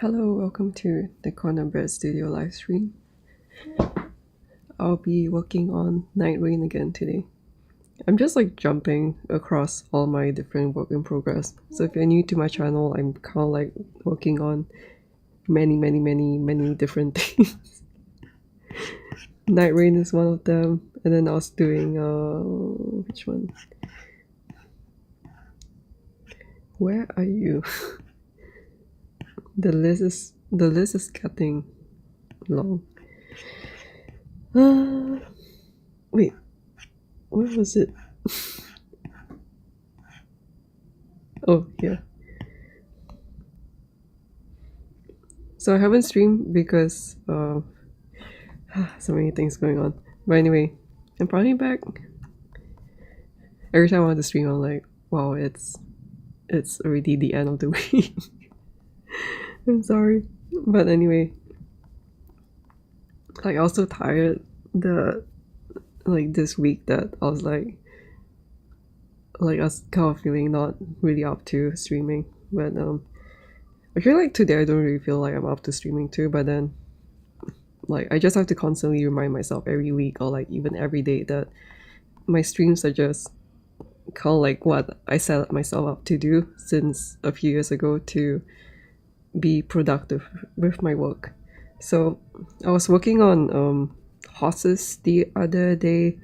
Hello, welcome to the Corner Bread Studio live stream. I'll be working on Nightreign again today. I'm just like jumping across all my different work in progress. So if you're new to my channel, I'm kind of like working on many different things. Nightreign is one of them, and then I was doing which one? Where are you? The list is getting long. Wait, where was it? Oh, yeah. So I haven't streamed because so many things going on. But anyway, I'm probably back. Every time I want to stream, I'm like, wow, it's already the end of the week. I'm sorry. But anyway, like I was so tired this week that I was like I was kind of feeling not really up to streaming. But I feel like today I don't really feel like I'm up to streaming too, but then like I just have to constantly remind myself every week or like even every day that my streams are just kind of like what I set myself up to do since a few years ago to be productive with my work. So I was working on horses the other day,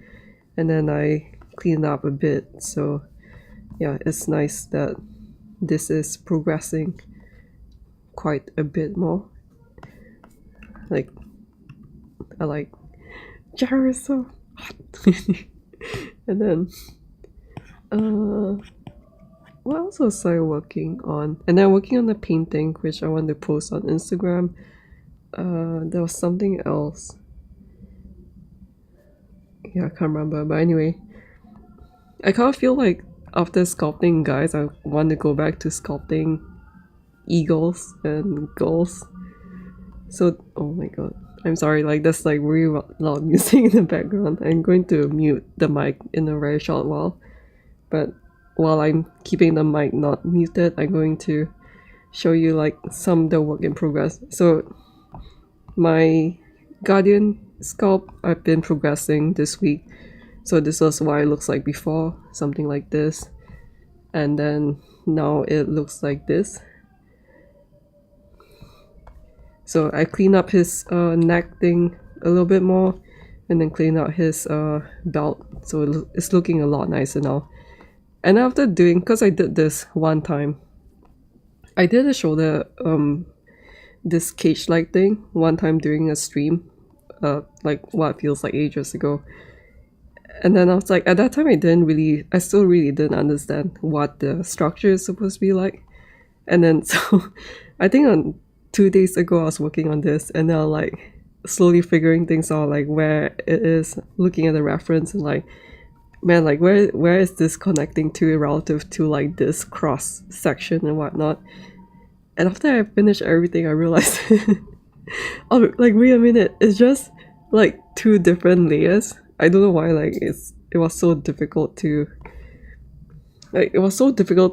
and then I cleaned up a bit. So yeah, it's nice that this is progressing quite a bit more. Like I like Jara is so hot. And then what else was I working on? And then working on the painting, which I want to post on Instagram. There was something else. Yeah, I can't remember. But anyway, I kind of feel like after sculpting guys, I want to go back to sculpting eagles and gulls. So, oh my god. I'm sorry, like there's like really loud music in the background. I'm going to mute the mic in a very short while. But while I'm keeping the mic not muted, I'm going to show you like some of the work in progress. So my Guardian sculpt, I've been progressing this week. So this was what it looks like before, something like this. And then now it looks like this. So I clean up his neck thing a little bit more, and then clean out his belt. So it's looking a lot nicer now. And after doing, because I did this one time, I did a shoulder this cage-like thing one time during a stream, like what feels like ages ago. And then I was like, at that time I still really didn't understand what the structure is supposed to be like. And then so I think on 2 days ago I was working on this, and then I like slowly figuring things out, like where it is, looking at the reference and like, man, like where is this connecting to relative to like this cross section and whatnot. And after I finished everything, I realized oh, like wait a minute, it's just like two different layers. I don't know why like it was so difficult to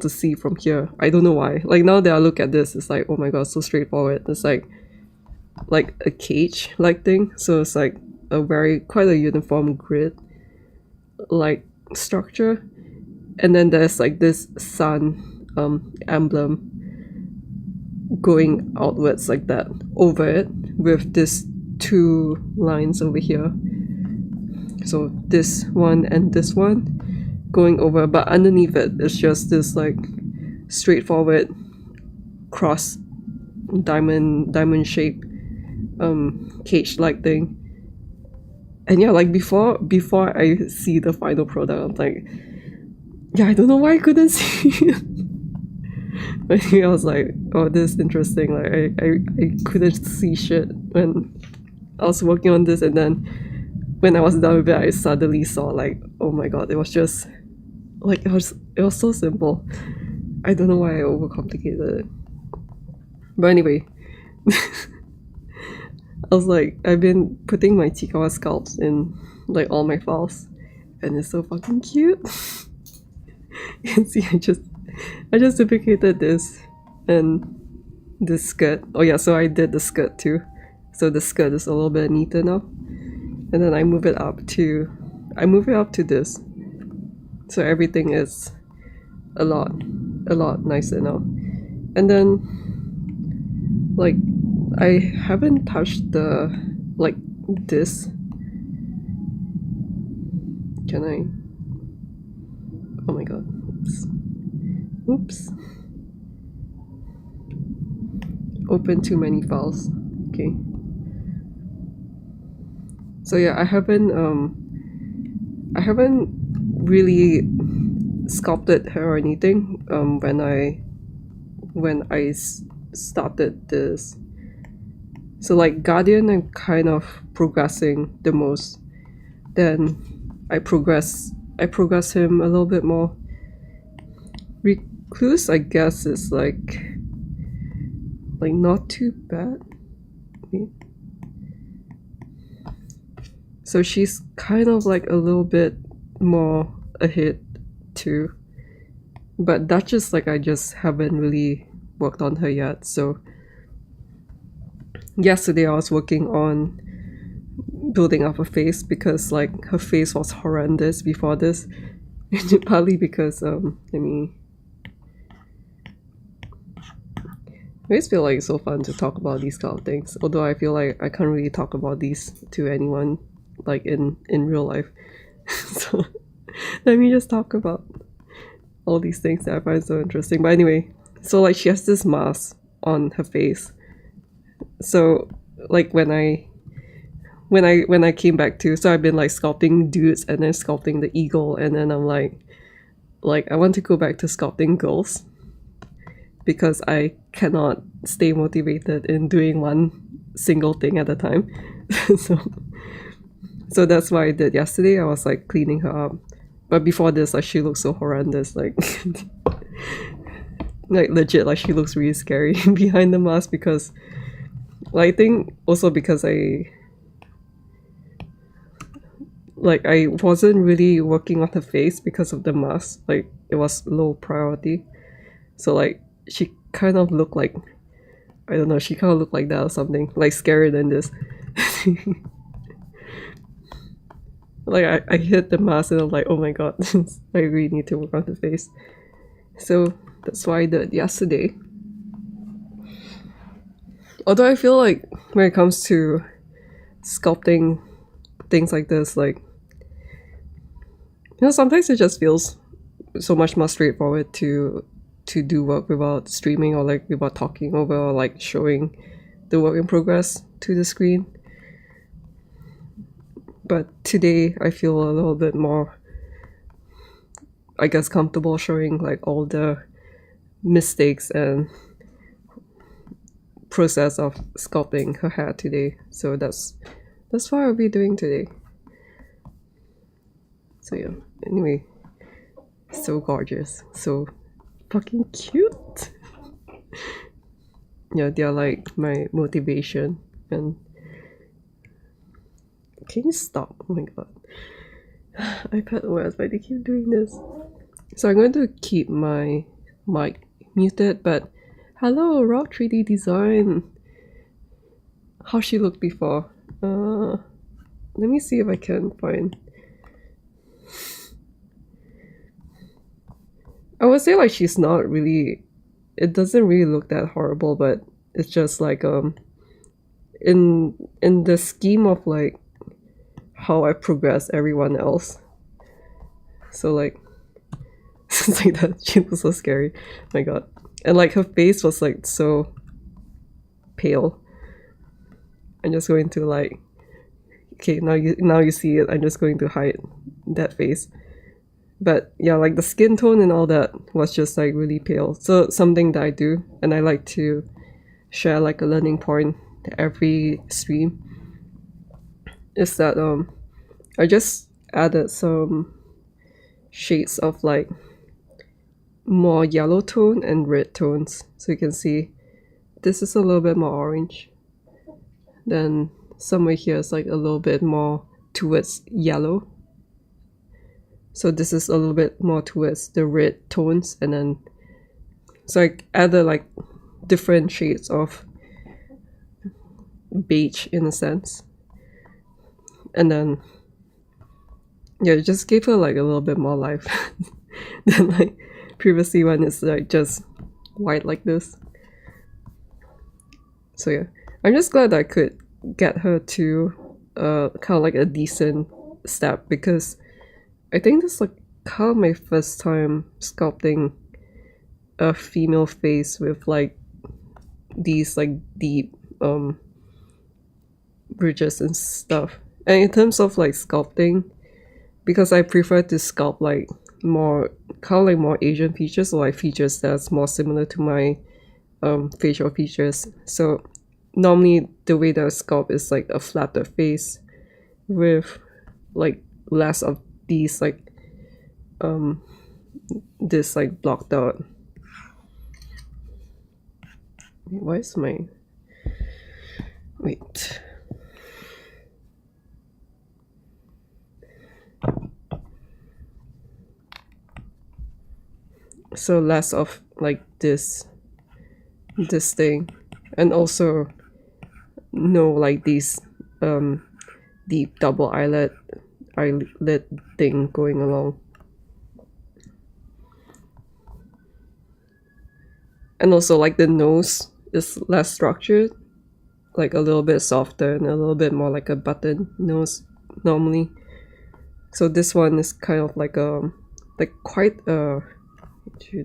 see from here. I don't know why. Like now that I look at this, it's like, oh my god, so straightforward. It's like a cage like thing. So it's like quite a uniform grid like structure. And then there's like this sun emblem going outwards like that over it with this two lines over here. So this one and this one going over, but underneath it is just this like straightforward cross diamond shape cage like thing. And yeah, like before I see the final product, I'm like, yeah, I don't know why I couldn't see it. But I was like, oh, this is interesting. Like I couldn't see shit when I was working on this, and then when I was done with it, I suddenly saw like, oh my god, it was just like it was so simple. I don't know why I overcomplicated it. But anyway, I was like, I've been putting my Chikawa sculpts in like all my files, and it's so fucking cute. You can see I just duplicated this, and the skirt. Oh yeah, so I did the skirt too. So the skirt is a little bit neater now. And then I move it up to this. So everything is a lot nicer now. And then like I haven't touched the like this. Can I? Oh my god. Oops. Open too many files. Okay. So yeah, I haven't really sculpted her or anything when I started this. So like Guardian, I'm kind of progressing the most. Then I progress him a little bit more. Recluse, I guess, is like not too bad. Wait. So she's kind of like a little bit more ahead too. But Duchess, like I just haven't really worked on her yet. So yesterday I was working on building up her face because like her face was horrendous before this. Partly because I always feel like it's so fun to talk about these kind of things, although I feel like I can't really talk about these to anyone like in real life. So let me just talk about all these things that I find so interesting. But anyway, so like she has this mask on her face. So like when I came back to, so I've been like sculpting dudes and then sculpting the eagle, and then I'm like I want to go back to sculpting girls because I cannot stay motivated in doing one single thing at a time. So that's why I did yesterday. I was like cleaning her up. But before this, like she looks so horrendous, like like legit, like she looks really scary behind the mask because like, I think also because I wasn't really working on her face because of the mask. Like it was low priority. So like she kind of looked like, I don't know, she kind of looked like that or something, like scarier than this. Like I hit the mask and I'm like, oh my god, I really need to work on the face. So that's why I did yesterday. Although I feel like when it comes to sculpting things like this, like, you know, sometimes it just feels so much more straightforward to do work without streaming or like without talking over or like showing the work in progress to the screen. But today I feel a little bit more, I guess, comfortable showing like all the mistakes and process of sculpting her hair today. So that's what I'll be doing today. So yeah, anyway, so gorgeous, so fucking cute. Yeah, they're like my motivation. And can you stop? Oh my god. iPad OS, why do you keep doing this? So I'm going to keep my mic muted, but hello, raw 3D design. How she looked before. Let me see if I can find. I would say like she's not really, it doesn't really look that horrible, but it's just like in the scheme of like how I progress everyone else. So like it's like that, she was so scary. Oh my god. And like her face was like so pale. I'm just going to like, okay, now you see it. I'm just going to hide that face. But yeah, like the skin tone and all that was just like really pale. So something that I do, and I like to share like a learning point every stream, is that I just added some shades of like more yellow tone and red tones. So you can see this is a little bit more orange. Then somewhere here is like a little bit more towards yellow. So this is a little bit more towards the red tones, and then so I added like different shades of beige in a sense. And then yeah, it just gave her like a little bit more life than like previously when it's like just white like this. So yeah, I'm just glad I could get her to kind of like a decent step, because I think this is like kind of my first time sculpting a female face with like these like deep bridges and stuff. And in terms of like sculpting, because I prefer to sculpt like more kind of like more Asian features, or like features that's more similar to my facial features. So normally the way that I sculpt is like a flatter face with like less of these like this like blocked out. Wait, why is my wait? So less of like this thing, and also no like these deep double eyelid thing going along. And also like the nose is less structured, like a little bit softer and a little bit more like a button nose normally. So this one is kind of like quite a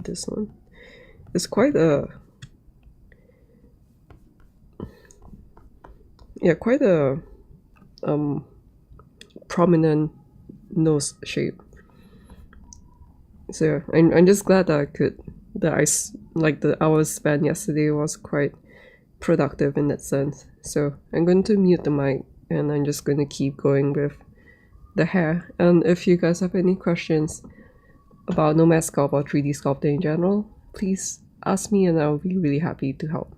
this one. It's quite a quite a prominent nose shape. So I'm just glad that like the hours spent yesterday was quite productive in that sense. So I'm going to mute the mic and I'm just going to keep going with the hair. And if you guys have any questions about Nomad Sculpt or 3D sculpting in general, please ask me and I'll be really happy to help.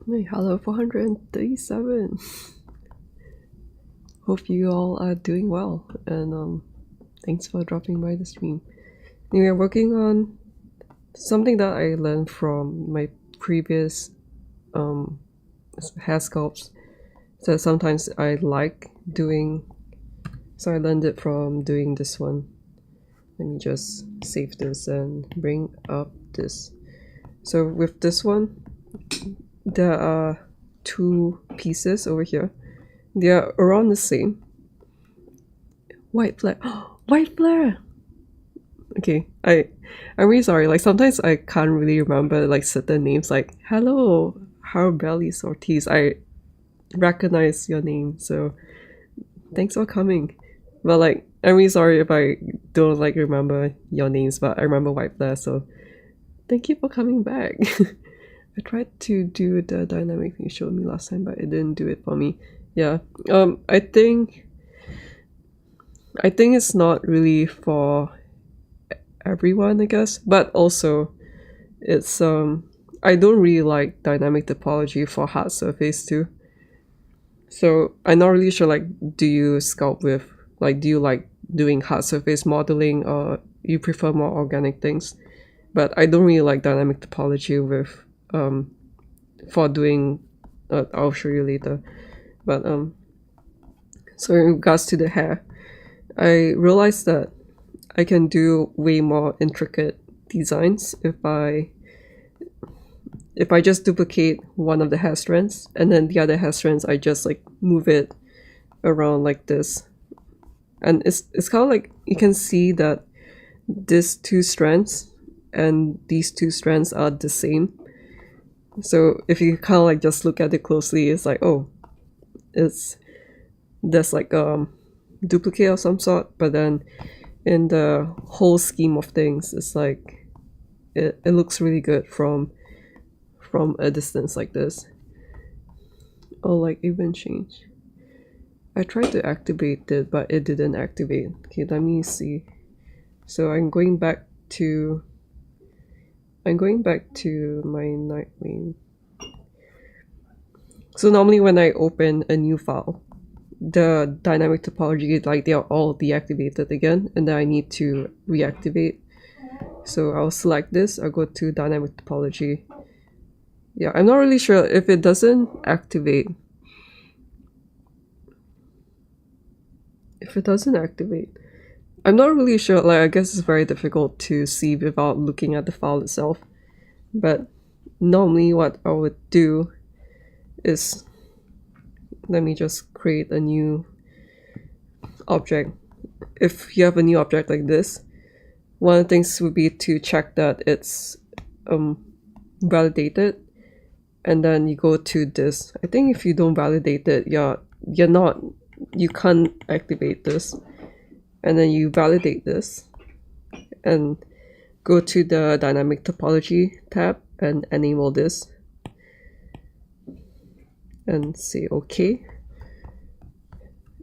Hey, hello 437. Hope you all are doing well, and thanks for dropping by the stream. Anyway, we're working on something that I learned from my previous hair sculpts. So sometimes I like doing, so I learned it from doing this one. Let me just save this and bring up this. So with this one, there are two pieces over here. They are around the same. White flare. White flare! Okay, I'm really sorry. Like sometimes I can't really remember like certain names. Like hello, Harbellis Ortiz. I recognize your name, so thanks for coming. But like I'm really sorry if I don't like remember your names, but I remember White flare, so thank you for coming back. I tried to do the dynamic thing you showed me last time, but it didn't do it for me. Yeah. I think it's not really for everyone, I guess, but also it's I don't really like dynamic topology for hard surface too. So I'm not really sure, like, do you sculpt with, like, do you like doing hard surface modeling, or you prefer more organic things? But I don't really like dynamic topology with for doing I'll show you later. But so in regards to the hair, I realized that I can do way more intricate designs if I just duplicate one of the hair strands, and then the other hair strands I just like move it around like this. And it's kind of like you can see that these two strands and these two strands are the same. So if you kind of like just look at it closely, it's like, oh, there's like duplicate of some sort, but then in the whole scheme of things, it's like it looks really good from a distance like this. Oh, like even change. I tried to activate it, but it didn't activate. Okay, let me see. So I'm going back to my Nightreign. So normally when I open a new file, the dynamic topology, like, they are all deactivated again, and then I need to reactivate. So I'll select this, I'll go to dynamic topology. Yeah, I'm not really sure if it doesn't activate. I'm not really sure, like, I guess it's very difficult to see without looking at the file itself. But normally what I would do is, let me just create a new object. If you have a new object like this, one of the things would be to check that it's validated, and then you go to this. I think if you don't validate it, you can't activate this. And then you validate this and go to the dynamic topology tab and enable this and say okay.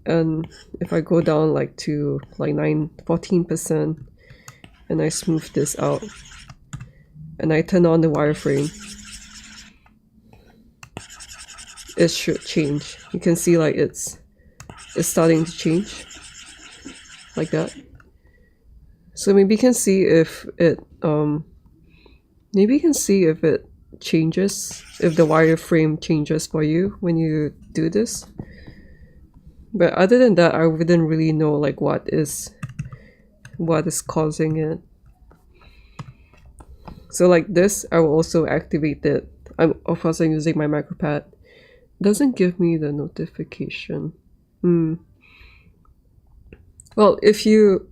And if I go down like to like 14% and I smooth this out and I turn on the wireframe, it should change. You can see like it's starting to change like that. So maybe you can see if it changes, if the wireframe changes for you when you do this. But other than that, I wouldn't really know like what is causing it. So like this, I will also activate it. Of course I'm using my macropad. Doesn't give me the notification. Well, if you're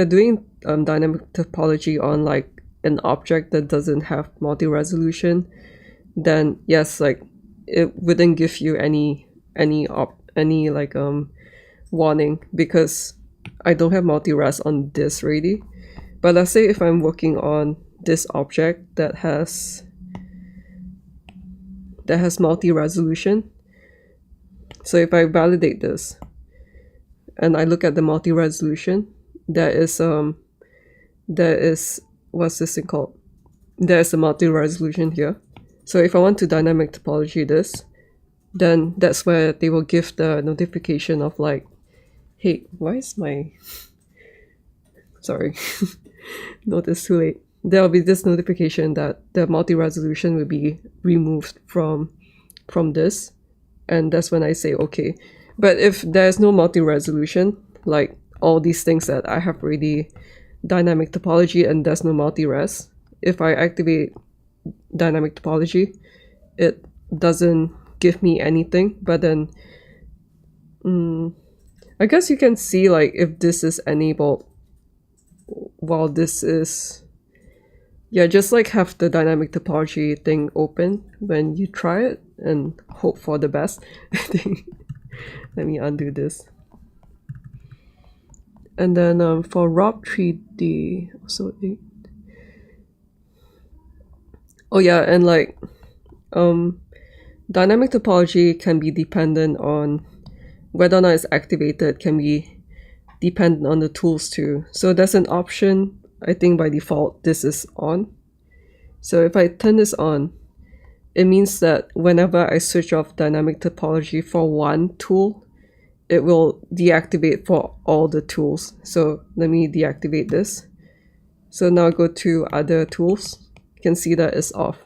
doing dynamic topology on like an object that doesn't have multi-resolution, then yes, like it wouldn't give you any like warning, because I don't have multi-res on this really. But let's say if I'm working on this object that has multi-resolution. So if I validate this and I look at the multi-resolution, there is what's this thing called? There's a multi-resolution here. So if I want to dynamic topology this, then that's where they will give the notification of like, hey, why is my, sorry, notice too late. There will be this notification that the multi-resolution will be removed from this, and that's when I say okay. But if there's no multi-resolution, like all these things that I have already dynamic topology and there's no multi-res, if I activate dynamic topology, it doesn't give me anything. But then I guess you can see like if this is enabled while this is, yeah, just like have the dynamic topology thing open when you try it and hope for the best. Let me undo this. And then for Rob 3D, also 8. Oh yeah, and like dynamic topology can be dependent on whether or not it's activated, can be dependent on the tools too. So there's an option, I think by default this is on. So if I turn this on, it means that whenever I switch off dynamic topology for one tool, it will deactivate for all the tools. So let me deactivate this. So now go to other tools. You can see that it's off.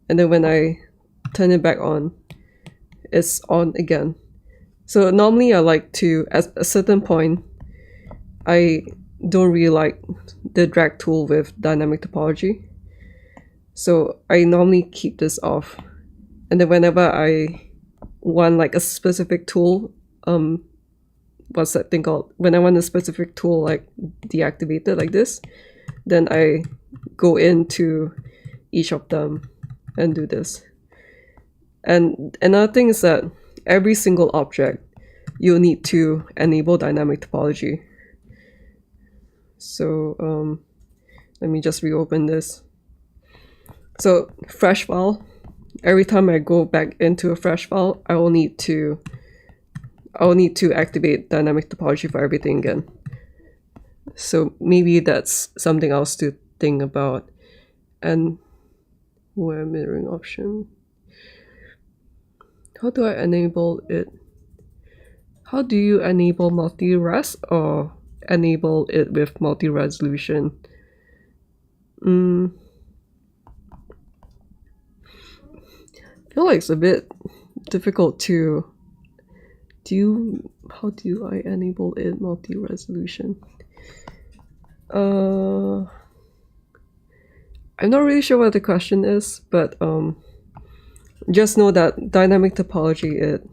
And then when I turn it back on, it's on again. So normally I like to, at a certain point, I don't really like the drag tool with dynamic topology. So I normally keep this off. And then whenever I want like a specific tool, what's that thing called? When I want a specific tool like deactivated like this, then I go into each of them and do this. And another thing is that every single object, you'll need to enable dynamic topology. So let me just reopen this. So fresh file, every time I go back into a fresh file, I will need to activate dynamic topology for everything again. So maybe that's something else to think about. And where mirroring option, how do I enable it? How do you enable multi-res or enable it with multi-resolution? I feel like it's a bit difficult to do. How do I enable it multi-resolution? I'm not really sure what the question is, but just know that dynamic topology, it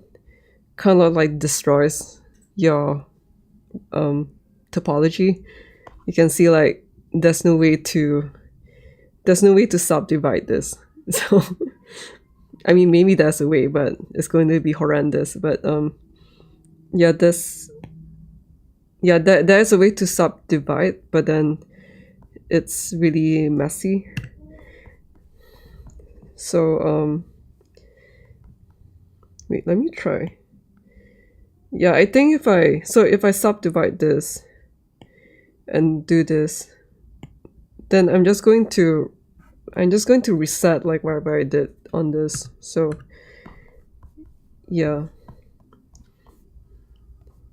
kind of like destroys your topology. You can see like there's no way to subdivide this. So I mean, maybe there's a way, but it's going to be horrendous. But yeah, there's a way to subdivide, but then it's really messy. So wait, let me try. Yeah, I think if I subdivide this and do this, then I'm just going to reset like whatever I did on this. So yeah,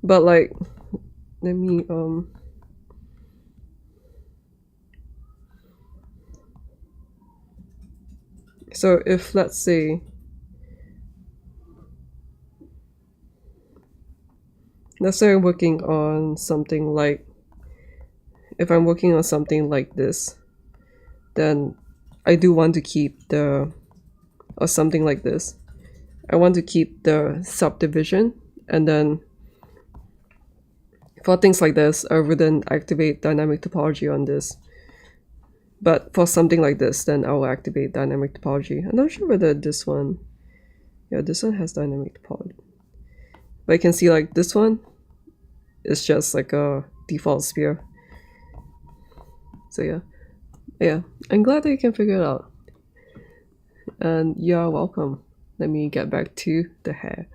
but like let me so if let's say I'm working on something like, if I'm working on something like this, then I do want to keep the, or something like this, I want to keep the subdivision. And then for things like this, I wouldn't activate dynamic topology on this. But for something like this, then I will activate dynamic topology. I'm not sure whether this one, yeah, this one has dynamic topology. But you can see like this one is just like a default sphere. So yeah, I'm glad that you can figure it out. And you're welcome. Let me get back to the hair.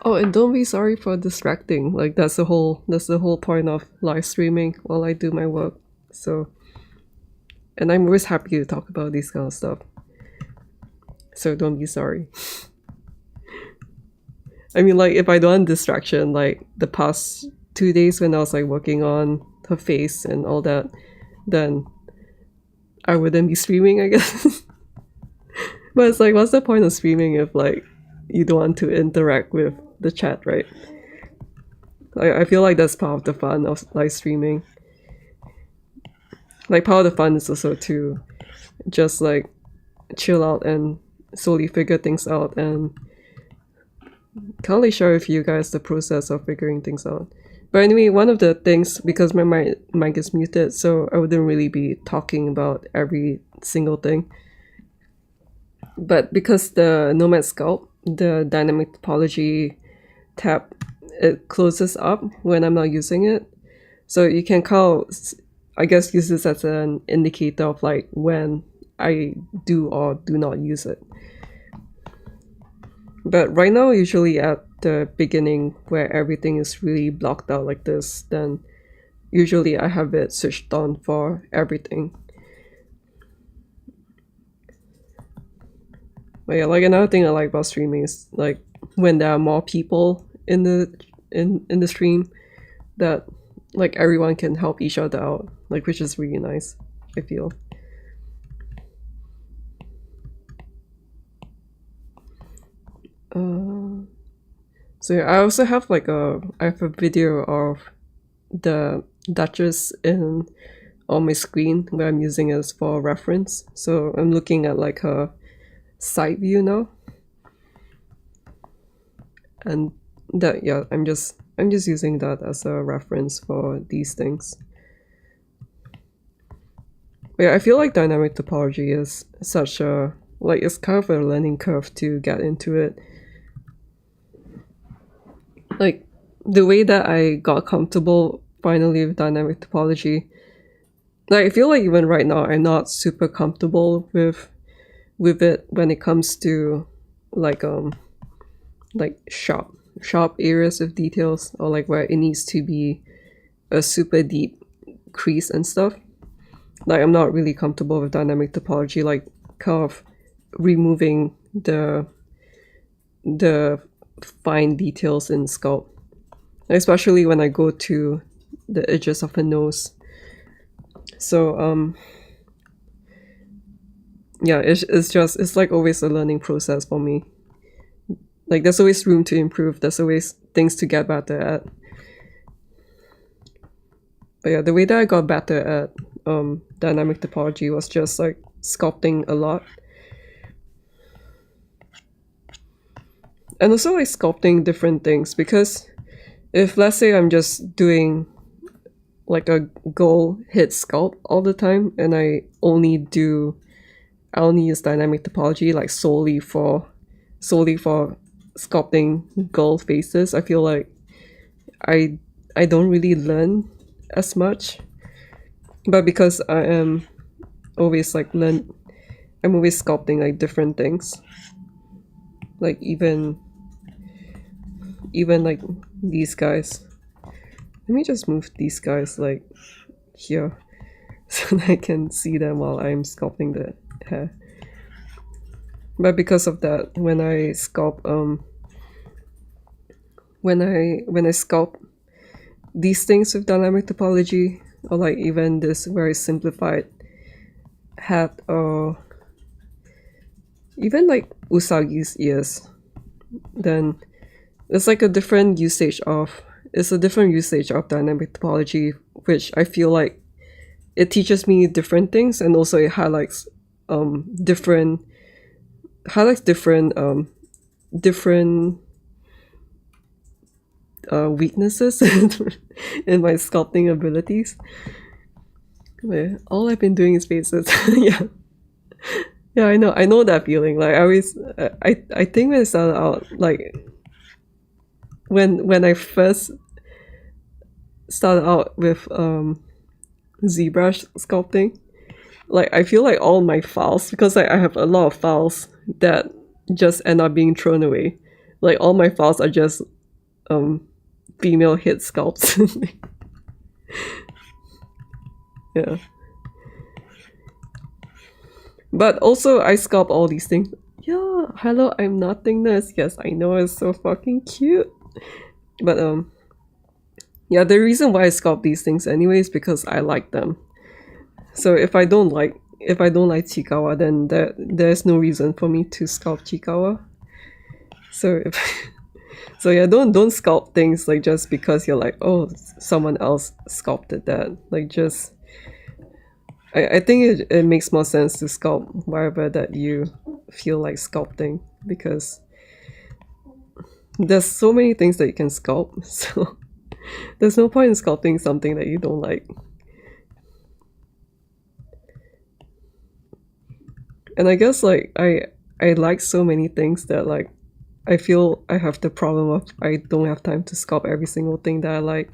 Oh, and don't be sorry for distracting. Like that's the whole point of live streaming while I do my work. So, and I'm always happy to talk about these kind of stuff. So don't be sorry. I mean, like if I don't want distraction, like the past 2 days when I was like working on her face and all that, then I wouldn't be streaming, I guess. But it's like, what's the point of streaming if like you don't want to interact with the chat, right? I feel like that's part of the fun of live streaming. Like part of the fun is also to just like chill out and slowly figure things out, and can't really share with you guys the process of figuring things out. But anyway, one of the things, because my mic is muted, so I wouldn't really be talking about every single thing. But because the Nomad Sculpt, the dynamic topology tab, it closes up when I'm not using it. So you can I guess, use this as an indicator of like when I do or do not use it. But right now, usually at the beginning where everything is really blocked out like this, then usually I have it switched on for everything. But yeah, like another thing I like about streaming is like when there are more people in the stream, that like everyone can help each other out, like, which is really nice, I feel. So yeah, I also have like I have a video of the Duchess on my screen where I'm using it for reference. So I'm looking at like her side view now, and that, yeah, I'm just using that as a reference for these things. But yeah, I feel like dynamic topology is such a, like, it's kind of a learning curve to get into it. Like the way that I got comfortable finally with dynamic topology, like I feel like even right now I'm not super comfortable with it when it comes to like sharp areas of details, or like where it needs to be a super deep crease and stuff. Like I'm not really comfortable with dynamic topology, like kind of removing the fine details in sculpt, especially when I go to the edges of the nose. So yeah, it's like always a learning process for me. Like there's always room to improve, there's always things to get better at. But yeah, the way that I got better at dynamic topology was just like sculpting a lot. And also like sculpting different things, because if let's say I'm just doing like a goal hit sculpt all the time and I only use dynamic topology like solely for sculpting goal faces, I feel like I don't really learn as much. But because I am always like I'm always sculpting like different things, like even like these guys. Let me just move these guys like here so that I can see them while I'm sculpting the hair. But because of that, when I sculpt when I sculpt these things with dynamic topology, or like even this very simplified hat, or even like Usagi's ears, then it's like a different usage of dynamic topology, which I feel like it teaches me different things, and also it highlights different weaknesses in my sculpting abilities. All I've been doing is faces. Yeah, I know that feeling. Like I think when I started out, like when I first started out with ZBrush sculpting, like I feel like all my files, because like, I have a lot of files that just end up being thrown away. Like all my files are just female hit sculpts. Yeah. But also I sculpt all these things. Yeah, hello, I'm nothingness. Yes, I know, it's so fucking cute. But yeah, the reason why I sculpt these things anyway is because I like them. So if I don't like Chikawa, then there's no reason for me to sculpt Chikawa. So if so yeah, don't sculpt things like just because you're like, oh, someone else sculpted that. Like just I think it makes more sense to sculpt wherever that you feel like sculpting, because there's so many things that you can sculpt, so there's no point in sculpting something that you don't like. And I guess like I like so many things that like I feel I have the problem of I don't have time to sculpt every single thing that I like.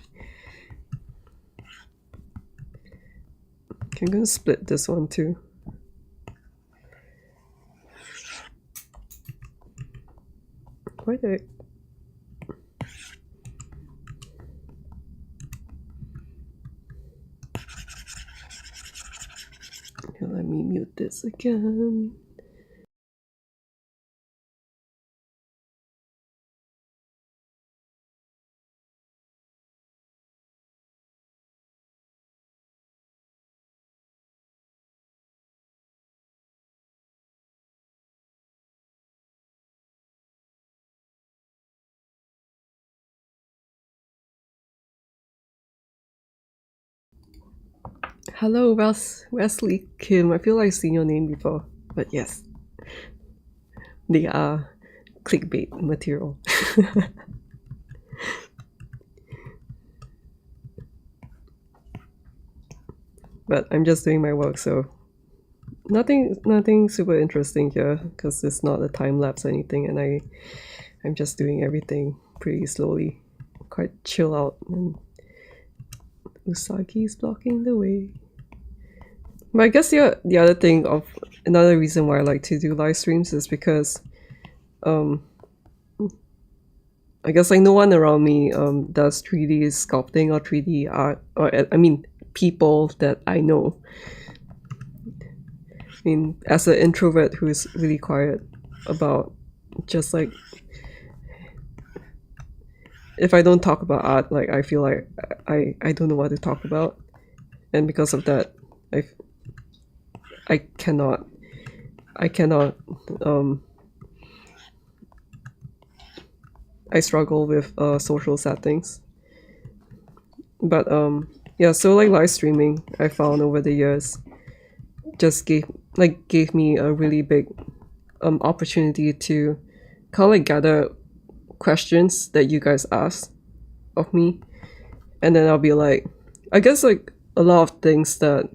Okay, I'm gonna split this one too. Why did I... Okay, let me mute this again. Hello, Wesley Kim. I feel like I've seen your name before, but yes, they are clickbait material. But I'm just doing my work, so nothing super interesting here, because it's not a time lapse or anything, and I'm just doing everything pretty slowly, quite chill out. And Usagi's blocking the way. But I guess the other thing of another reason why I like to do live streams is because I guess like no one around me does 3D sculpting or 3D art, or I mean people that I know. I mean, as an introvert who is really quiet about just like, if I don't talk about art, like I feel like I don't know what to talk about, and because of that, I cannot I struggle with social settings. But yeah, so like live streaming, I found over the years just gave me a really big opportunity to kind of like gather questions that you guys ask of me, and then I'll be like, I guess like a lot of things that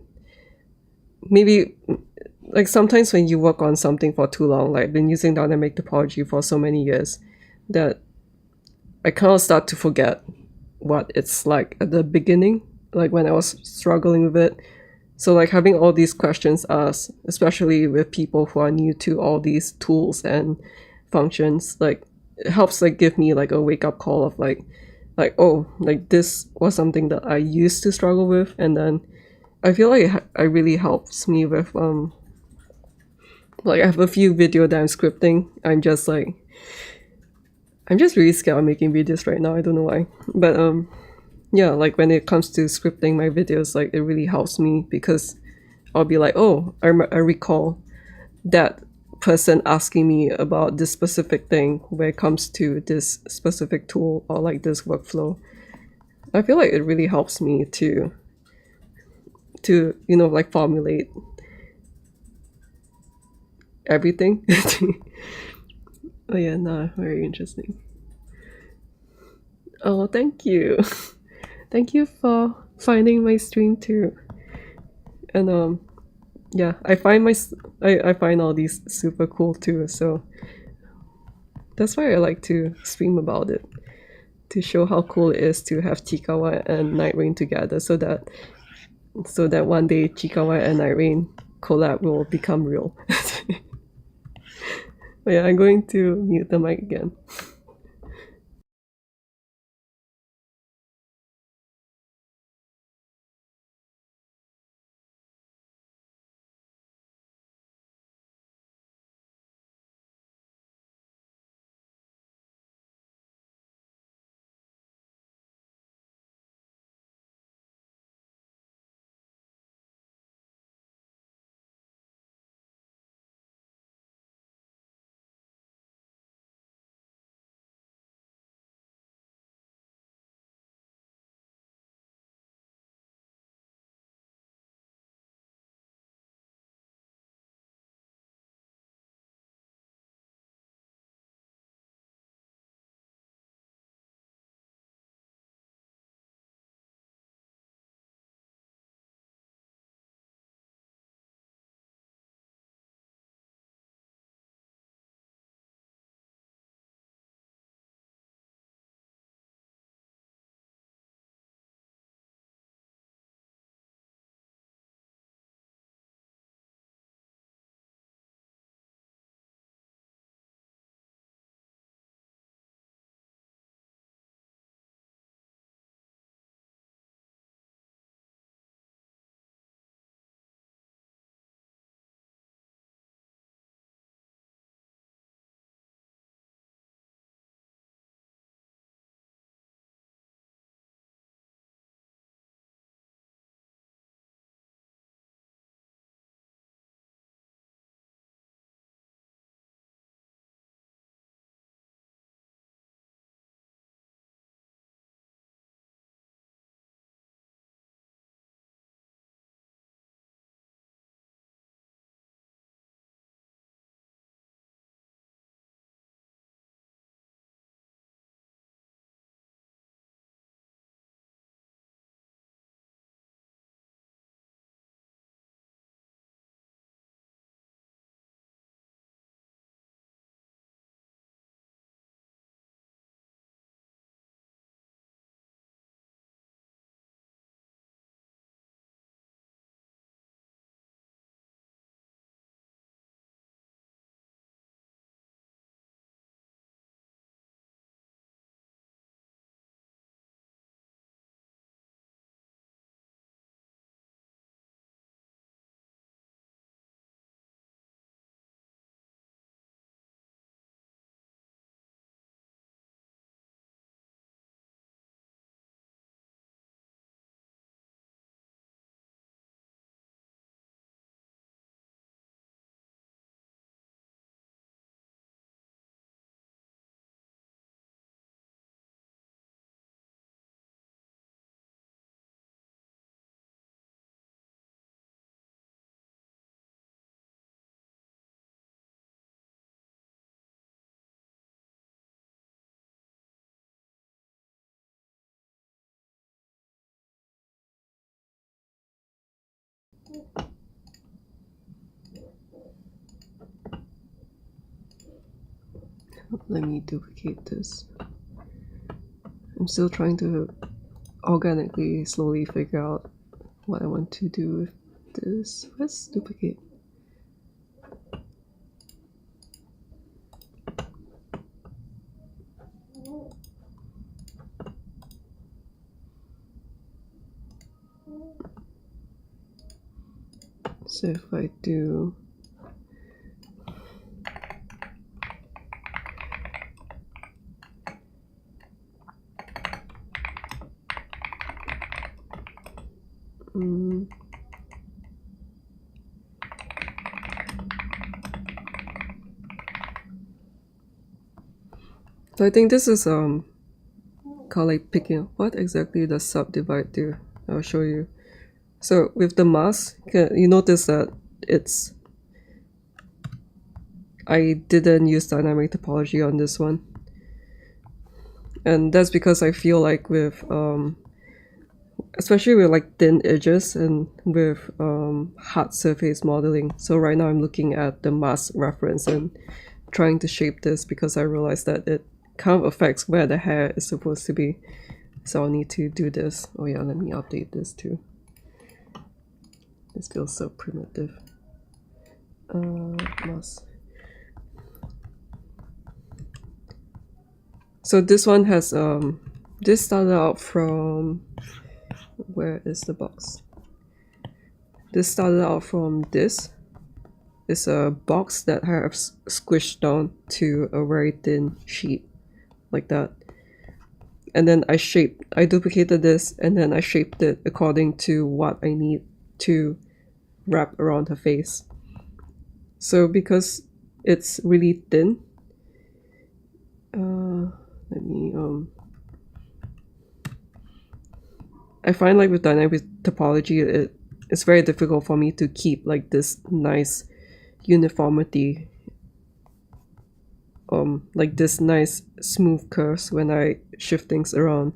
maybe like sometimes when you work on something for too long, like I've been using dynamic topology for so many years, that I kind of start to forget what it's like at the beginning, like when I was struggling with it. So like having all these questions asked, especially with people who are new to all these tools and functions, like it helps like give me like a wake up call of like oh, like this was something that I used to struggle with, and then I feel like it really helps me with like I have a few video that I'm scripting. I'm just really scared of making videos right now. I don't know why, but yeah, like when it comes to scripting my videos, like it really helps me because I'll be like, oh, I recall that person asking me about this specific thing when it comes to this specific tool or like this workflow. I feel like it really helps me to you know, like formulate everything. Oh yeah, nah, very interesting. Oh, thank you. Thank you for finding my stream too. And yeah, I find I find all these super cool too, so that's why I like to stream about it, to show how cool it is to have Chikawa and Nightreign together, so that one day Chikawa and Nightreign collab will become real. But yeah, I'm going to mute the mic again. let me duplicate this. I'm still trying to organically, slowly figure out what I want to do with this. Let's duplicate. So if I do so I think this is kind of like picking what exactly does subdivide do. I'll show you. So with the mask, you notice that I didn't use dynamic topology on this one, and that's because I feel like with especially with like thin edges and with hard surface modeling. So right now I'm looking at the mask reference and trying to shape this because I realized that it kind of affects where the hair is supposed to be. So I'll need to do this. Oh yeah, let me update this too. It feels so primitive. Mask. So this one has this started out from, where is the box? This started out from this. It's a box that I have squished down to a very thin sheet like that. And then I duplicated this and then I shaped it according to what I need to wrap around her face. So because it's really thin, let me I find like with dynamic topology it's very difficult for me to keep like this nice uniformity, like this nice smooth curves when I shift things around.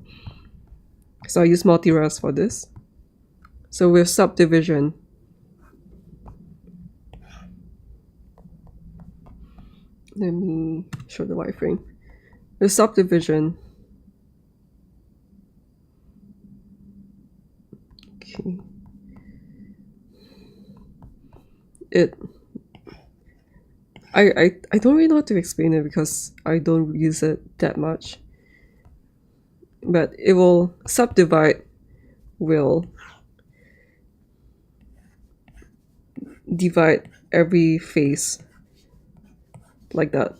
So I use multi-res for this. So with subdivision, let me show the wireframe. With subdivision, okay, I don't really know how to explain it because I don't use it that much. But it will subdivide, will divide every face like that.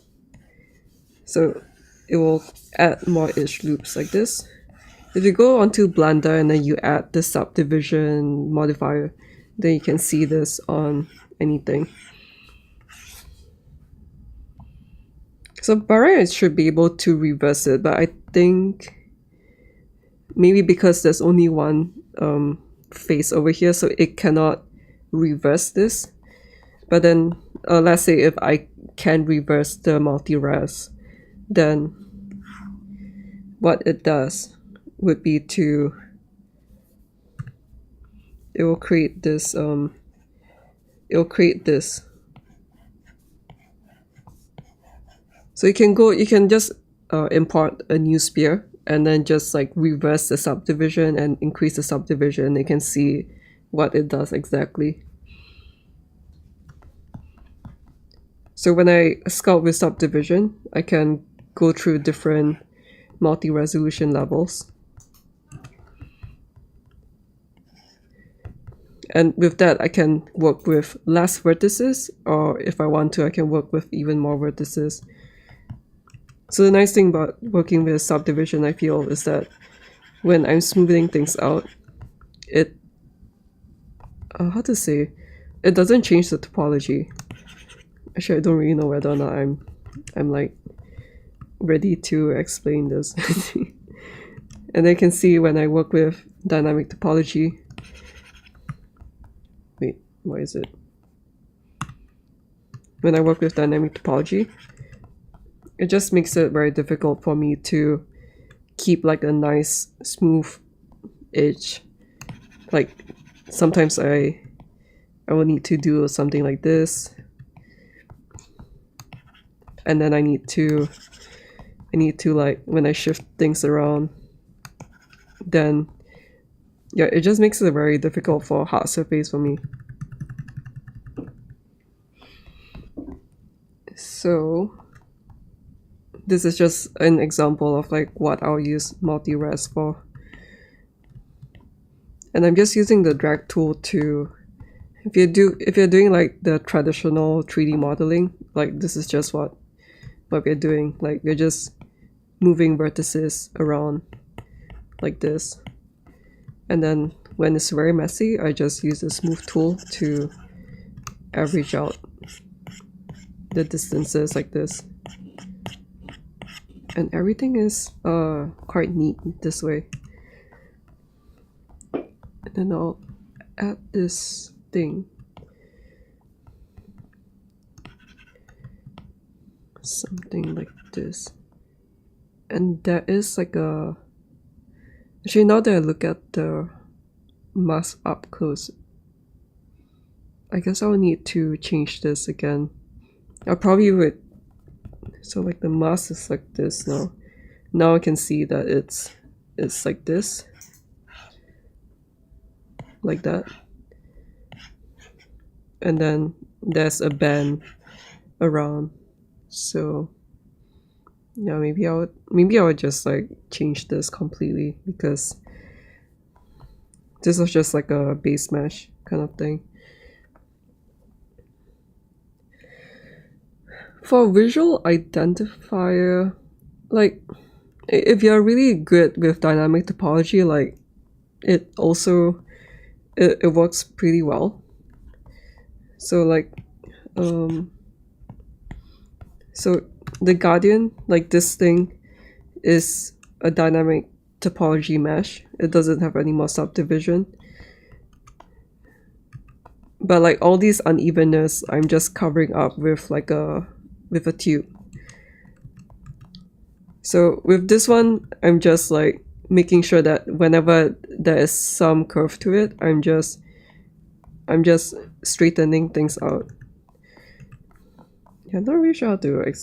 So it will add more edge loops like this. If you go onto Blender and then you add the subdivision modifier, then you can see this on anything. So by right, it should be able to reverse it, but I think maybe because there's only one face over here, so it cannot reverse this. But then let's say if I can reverse the multi-res, then what it does would be to, it will create this so you can just import a new sphere and then just like reverse the subdivision and increase the subdivision. You can see what it does exactly. So when I sculpt with subdivision, I can go through different multi-resolution levels. And with that, I can work with less vertices, or if I want to, I can work with even more vertices. So the nice thing about working with subdivision, I feel, is that when I'm smoothing things out, it, how to say, it doesn't change the topology. Actually, I don't really know whether or not I'm like ready to explain this. And I can see when I work with dynamic topology. Wait, why is it? When I work with dynamic topology, it just makes it very difficult for me to keep like a nice smooth edge. Like sometimes I will need to do something like this, and then I need to I need to, like, when I shift things around, then yeah, it just makes it very difficult for a hard surface for me. So this is just an example of like what I'll use multi-res for. And I'm just using the drag tool to, if you're doing like the traditional 3D modeling, like this is just what we're doing. Like you're just moving vertices around like this. And then when it's very messy, I just use the smooth tool to average out the distances like this. And everything is quite neat this way. And then I'll add this thing. Something like this. And there is like a... Actually, now that I look at the mask up close, I guess I'll need to change this again. I probably would. So like the mask is like this now. Now I can see that it's like this. Like that. And then there's a band around. So yeah, maybe I would just like change this completely, because this was just like a base mesh kind of thing. For visual identifier, like if you're really good with dynamic topology, like it also it works pretty well. So like so the Guardian, like this thing, is a dynamic topology mesh. It doesn't have any more subdivision. But like all these unevenness, I'm just covering up with like a tube. So with this one, I'm just like making sure that whenever there is some curve to it, I'm just straightening things out. Yeah, I'm not really sure how to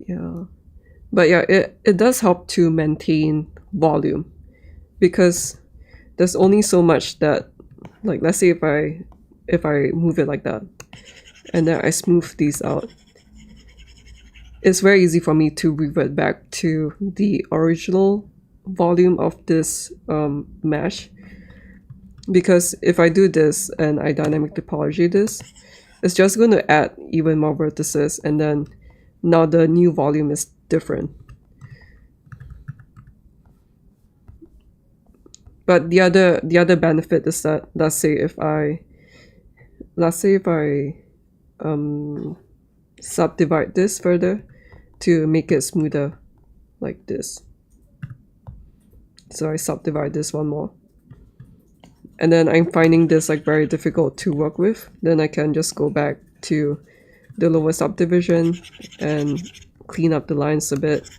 yeah. But yeah, it does help to maintain volume, because there's only so much that, like, let's say if I move it like that and then I smooth these out, it's very easy for me to revert back to the original volume of this mesh, because if I do this and I dynamic topology this, it's just going to add even more vertices, and then now the new volume is different. But the other benefit is that, let's say if I subdivide this further to make it smoother, like this. So I subdivide this one more, and then I'm finding this like very difficult to work with, then I can just go back to the lower subdivision and clean up the lines a bit,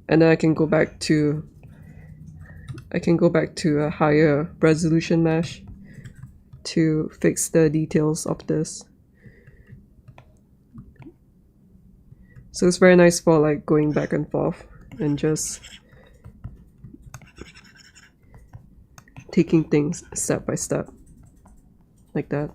and then I can go back to a higher resolution mesh to fix the details of this. So it's very nice for like going back and forth and just taking things step by step like that.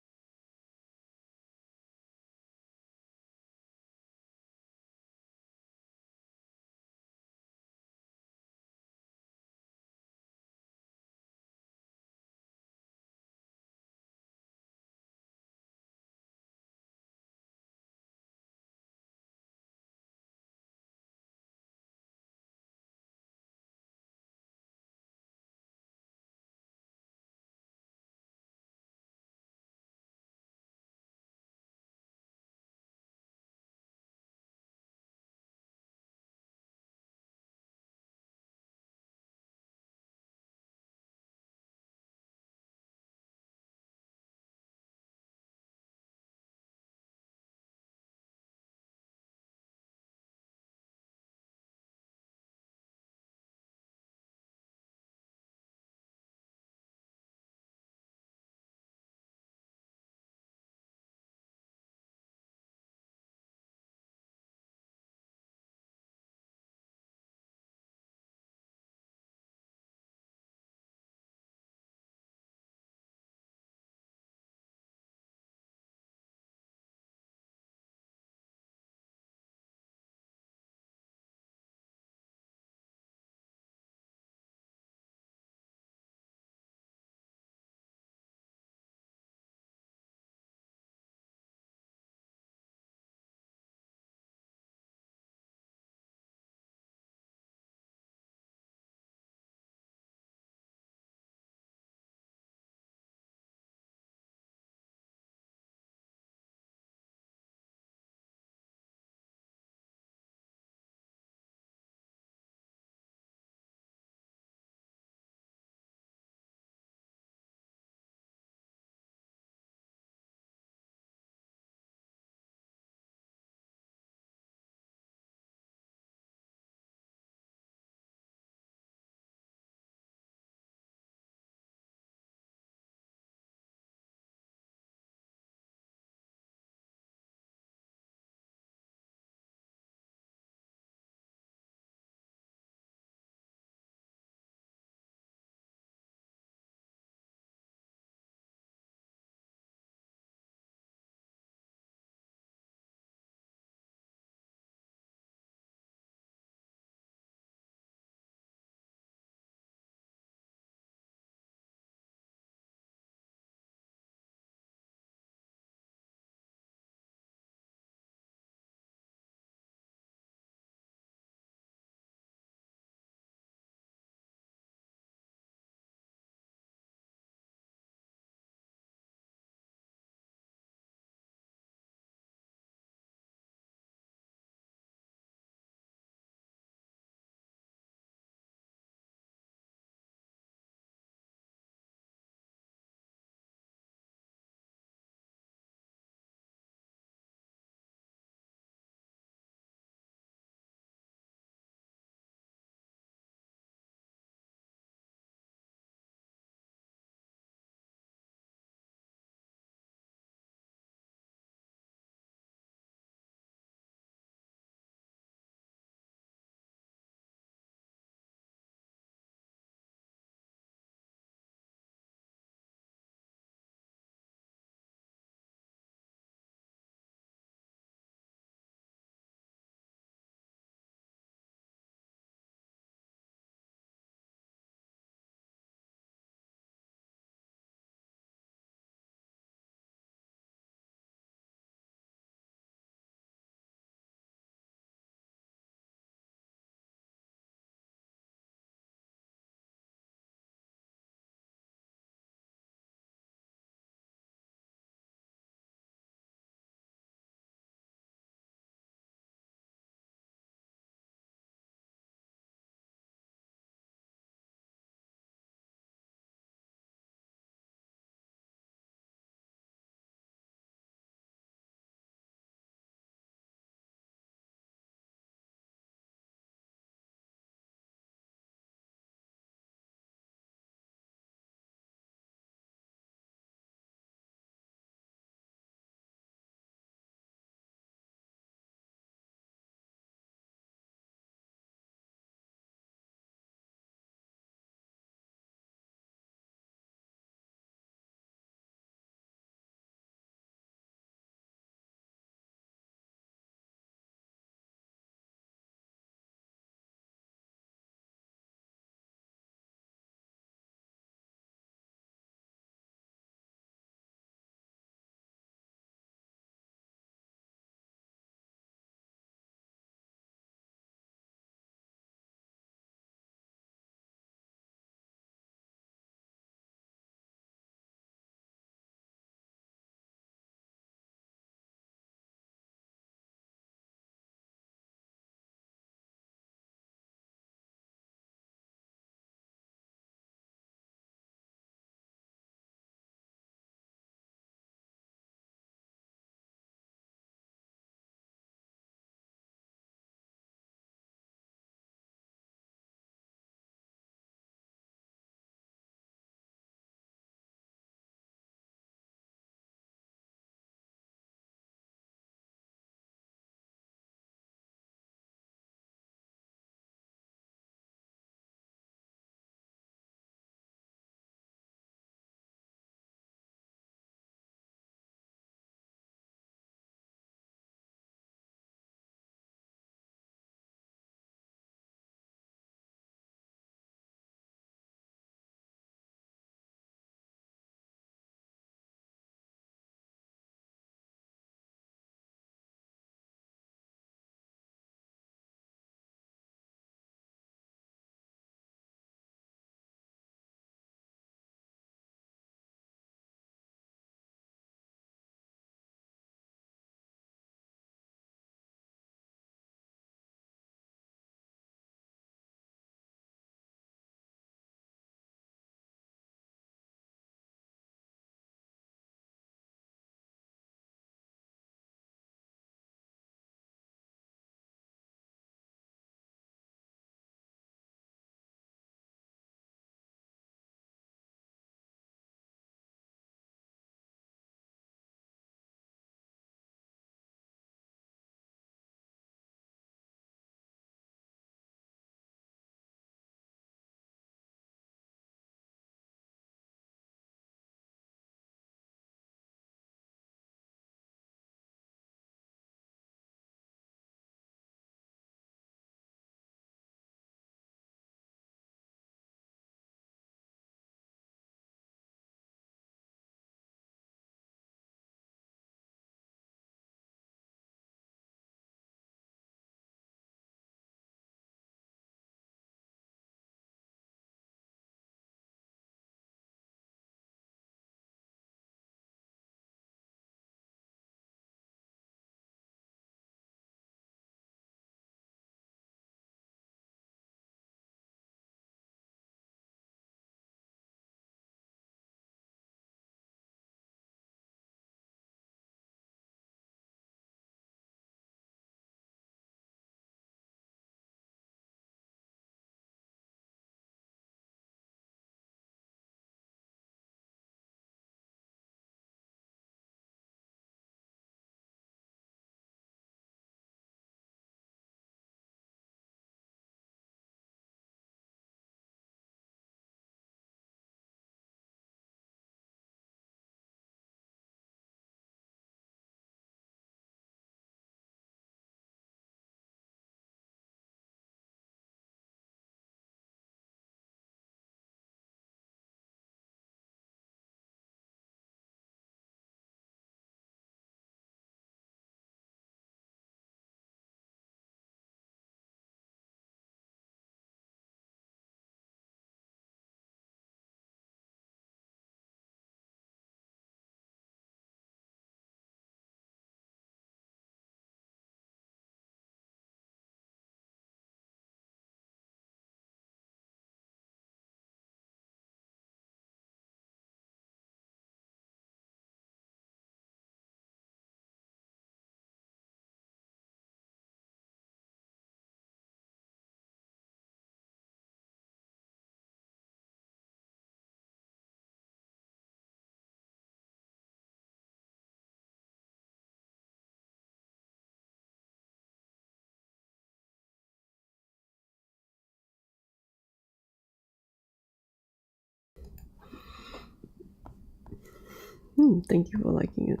Thank you for liking it.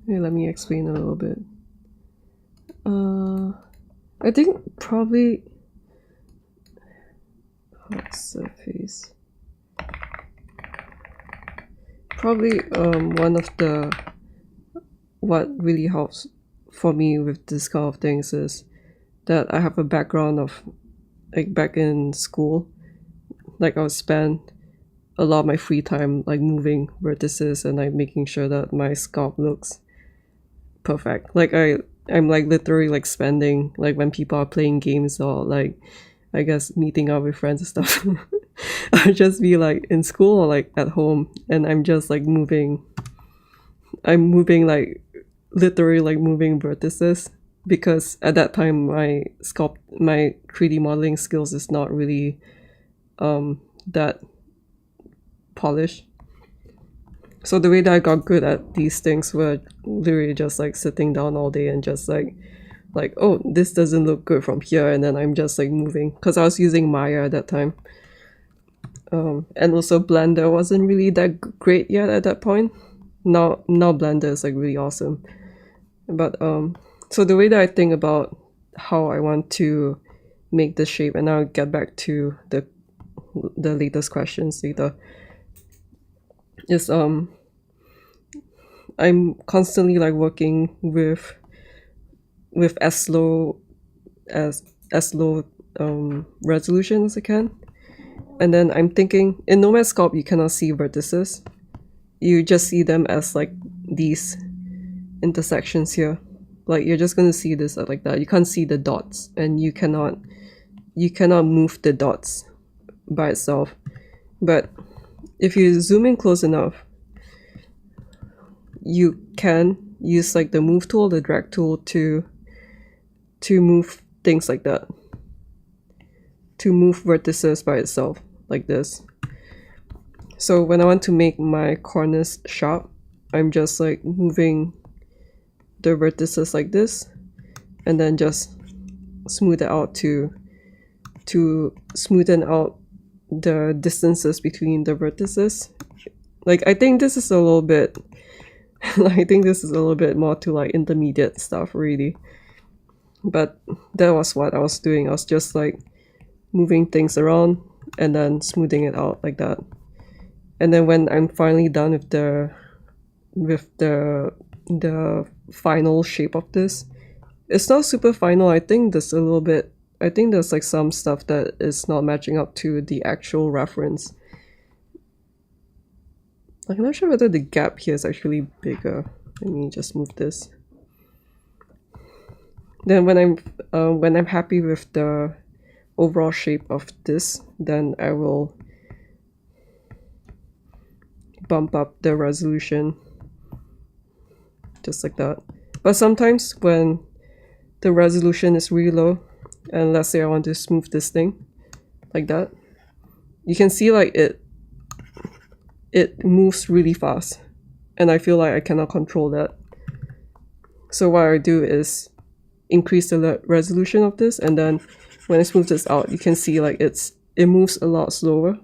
Okay, let me explain a little bit. I think probably hot surface. Probably one of the what really helps for me with this kind of things is that I have a background of like back in school. Like I would spend a lot of my free time like moving vertices and like making sure that my sculpt looks perfect. Like I'm like literally like spending like when people are playing games or like I guess meeting up with friends and stuff. I'll just be like in school or like at home and I'm just like moving. I'm moving like literally like moving vertices because at that time my 3D modeling skills is not really that polished. So the way that I got good at these things were literally just like sitting down all day and just like oh, this doesn't look good from here, and then I'm just like moving because I was using Maya at that time. And also Blender wasn't really that great yet at that point. Now Blender is like really awesome. But so the way that I think about how I want to make this shape, and I'll get back to the latest questions later, is I'm constantly like working with as low resolution as I can. And then I'm thinking in Nomad Sculpt you cannot see vertices. You just see them as like these intersections here. Like you're just gonna see this like that. You can't see the dots, and you cannot move the dots by itself. But if you zoom in close enough, you can use like the move tool, the drag tool to move things like that. To move vertices by itself like this. So when I want to make my corners sharp, I'm just like moving the vertices like this and then just smooth it out to smoothen out the distances between the vertices. Like I think this is a little bit I think this is a little bit more to like intermediate stuff really. But that was what I was doing. I was just like moving things around and then smoothing it out like that. And then when I'm finally done with the final shape of this, it's not super final. I think there's like some stuff that is not matching up to the actual reference. Like, I'm not sure whether the gap here is actually bigger. Let me just move this. Then when I'm happy with the overall shape of this, then I will bump up the resolution just like that. But sometimes when the resolution is really low, and let's say I want to smooth this thing like that, you can see like it moves really fast, and I feel like I cannot control that. So what I do is increase the resolution of this, and then when I smooth this out, you can see like it moves a lot slower.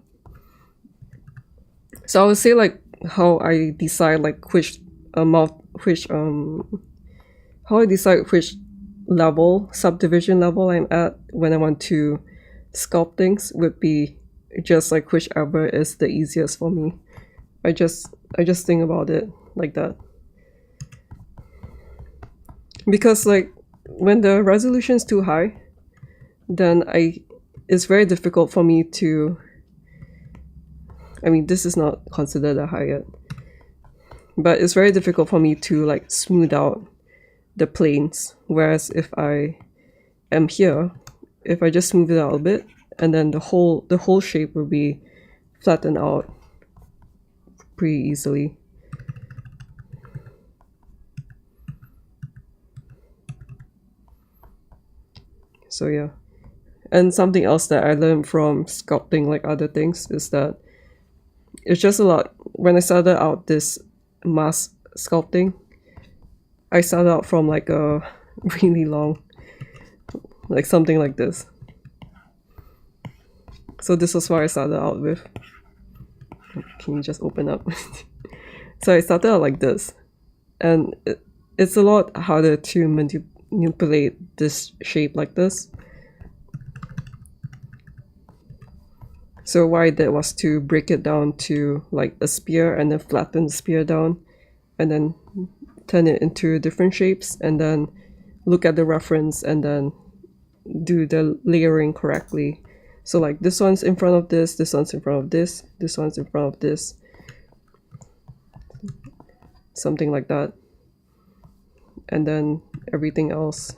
So I would say like how I decide like which level, subdivision level I'm at when I want to sculpt things would be just like whichever is the easiest for me. I just think about it like that. Because like when the resolution is too high, then it's very difficult for me to, I mean, this is not considered a high yet, but it's very difficult for me to like smooth out the planes. Whereas if I am here, if I just smooth it out a bit, and then the whole shape will be flattened out pretty easily. So yeah. And something else that I learned from sculpting like other things is that it's just a lot. When I started out this mask sculpting, I started out from like a really long, like something like this. So this was what I started out with. Can you just open up? So I started out like this, and it's a lot harder to manipulate this shape like this. So what I did was to break it down to like a spear and then flatten the spear down and then turn it into different shapes and then look at the reference and then do the layering correctly. So like this one's in front of this one's in front of this one's in front of this. Something like that. And then everything else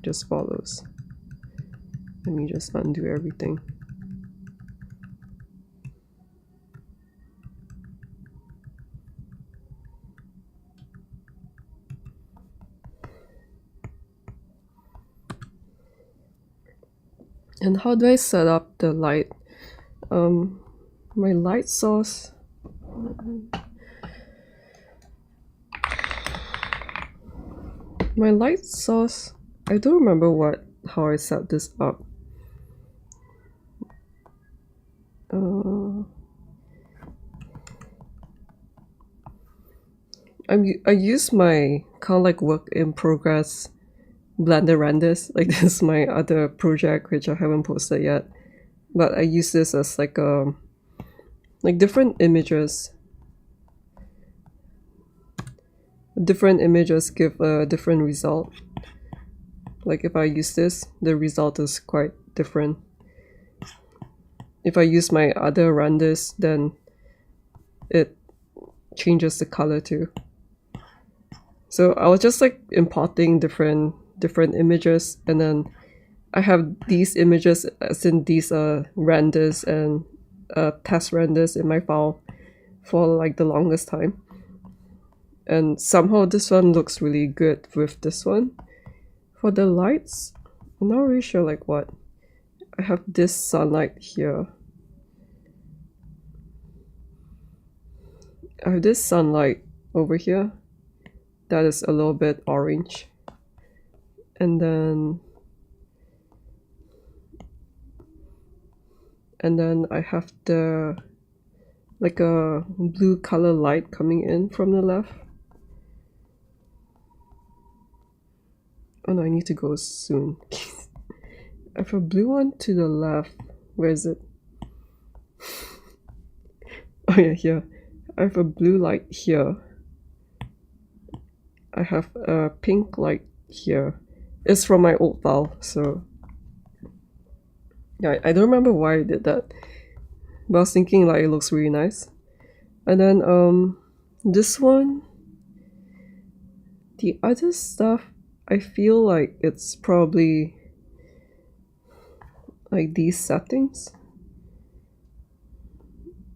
just follows. Let me just undo everything. And how do I set up the light? My light source. My light source. I don't remember how I set this up. I use my kind of like work in progress Blender renders. Like this is my other project which I haven't posted yet, but I use this as like different images. Different images give a different result. Like if I use this, the result is quite different. If I use my other renders, then it changes the color too. So I was just like importing different images, and then I have these images as in these renders and test renders in my file for like the longest time. And somehow this one looks really good with this one. For the lights, I'm not really sure like what. I have this sunlight here. I have this sunlight over here that is a little bit orange. And then I have the like a blue color light coming in from the left. Oh no, I need to go soon. I have a blue one to the left. Where is it? Oh yeah, here. I have a blue light here. I have a pink light here. It's from my old file, so yeah, I don't remember why I did that, but I was thinking like it looks really nice. And then this one, the other stuff, I feel like it's probably like these settings.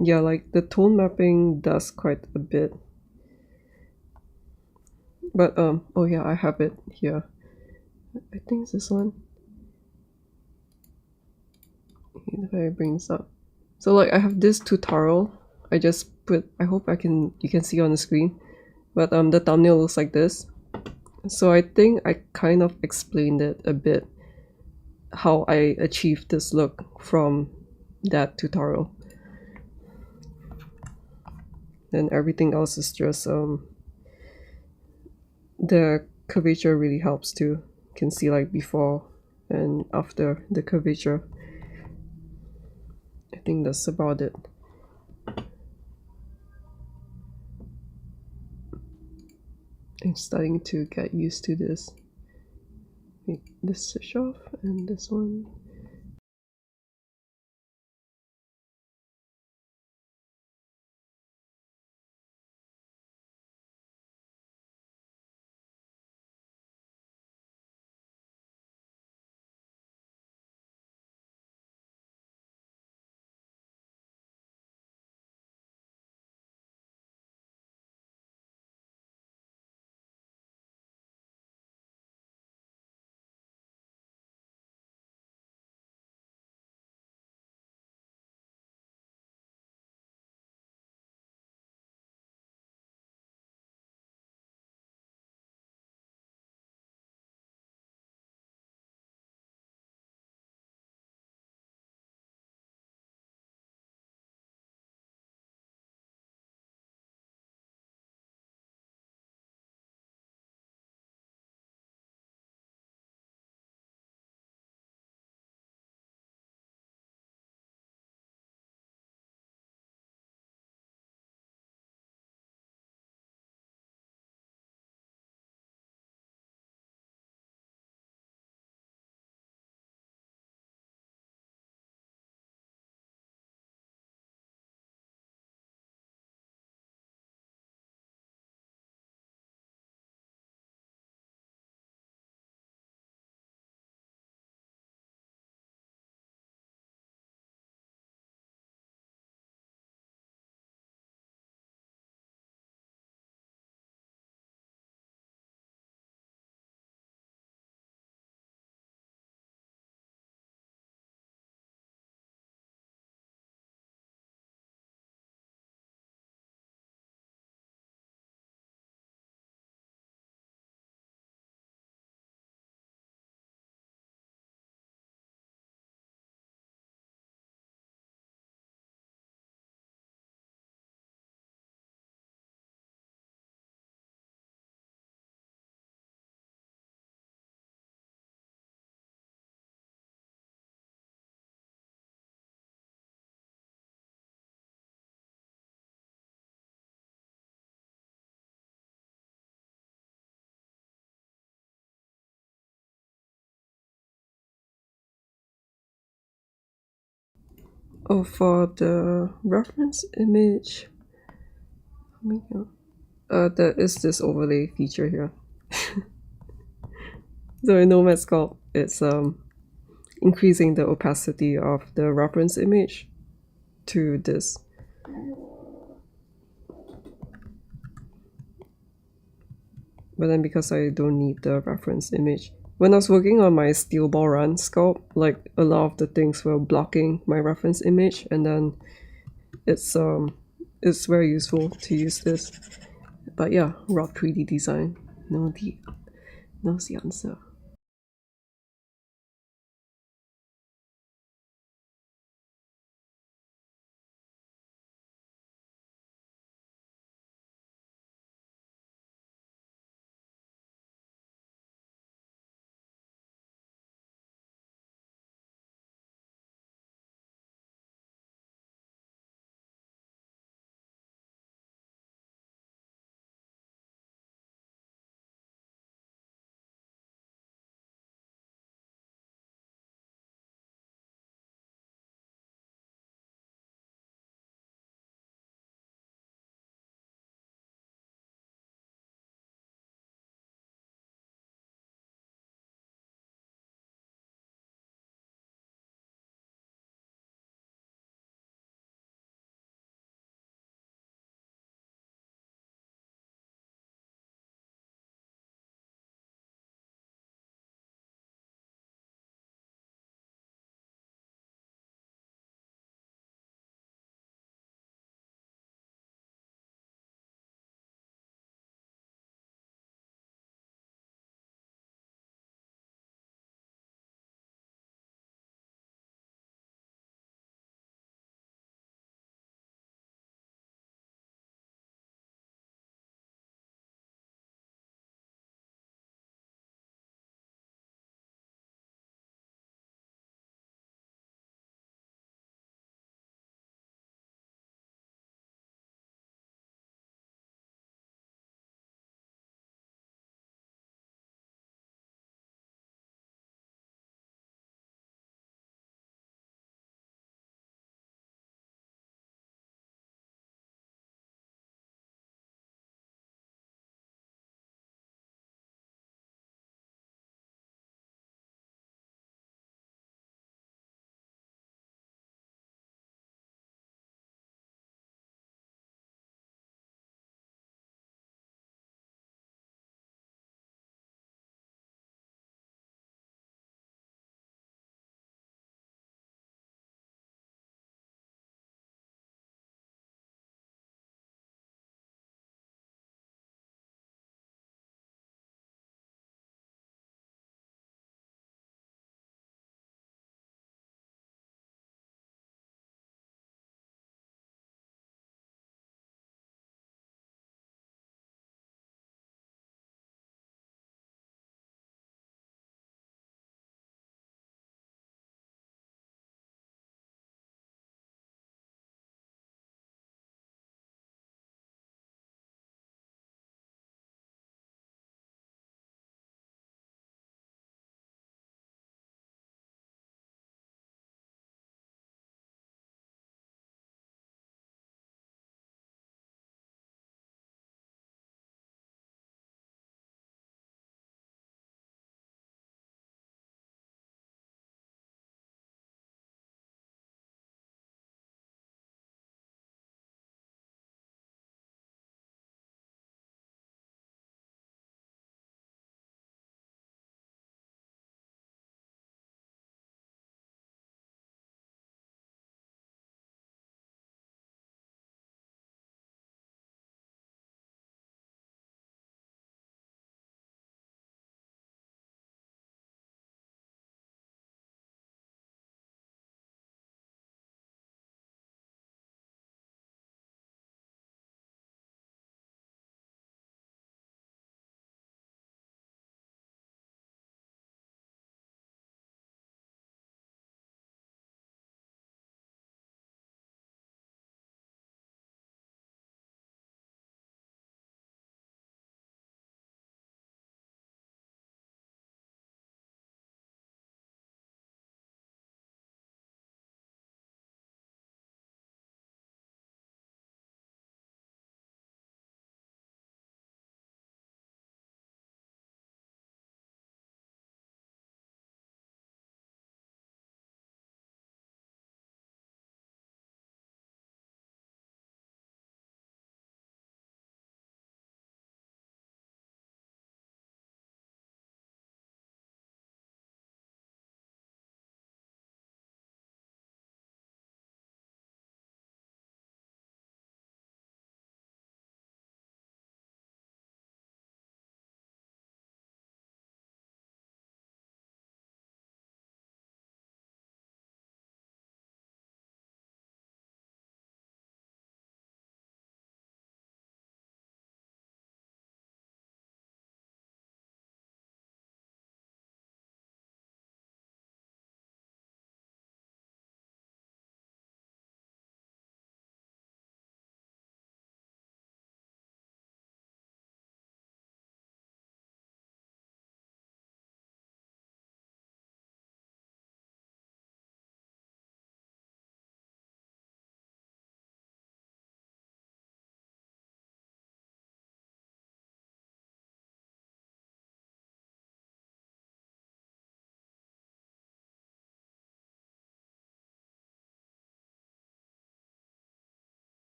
Yeah, like the tone mapping does quite a bit. But oh yeah, I have it here. I think it's this one. If I bring this up. So like I have this tutorial. I just put, I hope you can see on the screen. But the thumbnail looks like this. So I think I kind of explained it a bit, how I achieved this look from that tutorial. Then everything else is just the curvature really helps too. You can see like before and after the curvature. I think that's about it. I'm starting to get used to this. This switch off and this one. Oh, for the reference image, there is this overlay feature here. So in Nomad Sculpt, it's increasing the opacity of the reference image to this. But then because I don't need the reference image, when I was working on my steel ball run sculpt, like a lot of the things were blocking my reference image, and then it's very useful to use this. But yeah, rough 3D design, knows the answer.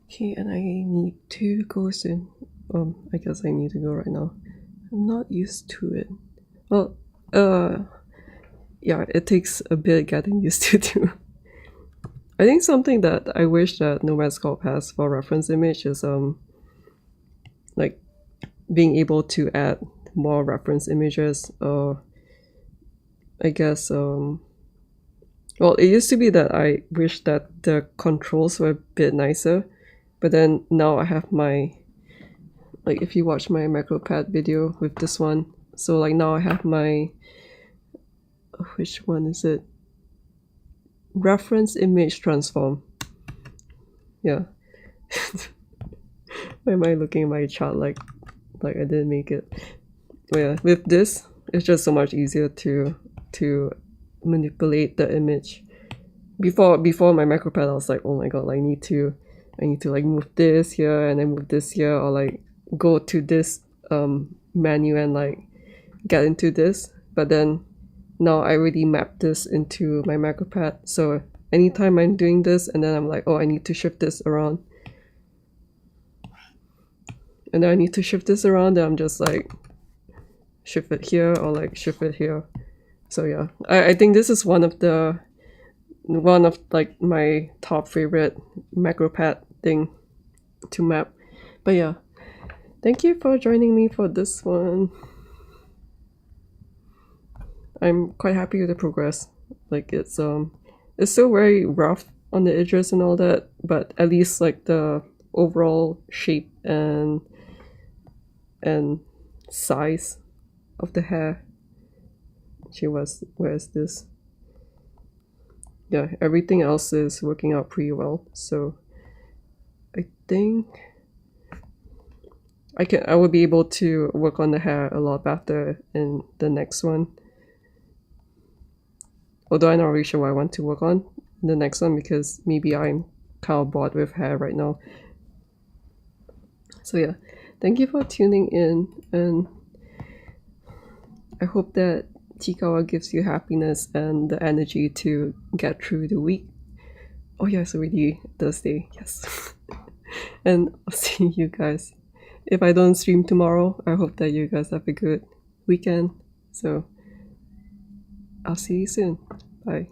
Okay, and I need to go soon. I guess I need to go right now. I'm not used to it. Well, yeah, it takes a bit getting used to too. I think something that I wish that Nomad Sculpt has for reference image is like being able to add more reference images. I guess well, it used to be that I wish that the controls were a bit nicer, but then now I have my, like, if you watch my macropad video with this one, so like now I have my, which one is it? Reference image transform. Yeah. Why am I looking at my chart like I didn't make it? But yeah, with this, it's just so much easier to manipulate the image. Before my macropad, I was like, oh my god, I need to like move this here and then move this here, or like go to this menu and like get into this. But then now I already mapped this into my macropad, so anytime I'm doing this and then I'm like, oh, I need to shift this around, and then I need to shift this around, then I'm just like shift it here or like shift it here. So yeah, I think this is one of like my top favorite macropad thing to map. But yeah, thank you for joining me for this one. I'm quite happy with the progress. Like it's still very rough on the edges and all that, but at least like the overall shape and size of the hair. Where's this? Yeah, everything else is working out pretty well. So I think I will be able to work on the hair a lot better in the next one. Although I'm not really sure what I want to work on in the next one, because maybe I'm kind of bored with hair right now. So yeah, thank you for tuning in, and I hope that Chikawa gives you happiness and the energy to get through the week. Oh yeah, it's already Thursday, yes. And I'll see you guys. If I don't stream tomorrow, I hope that you guys have a good weekend. So I'll see you soon. Bye.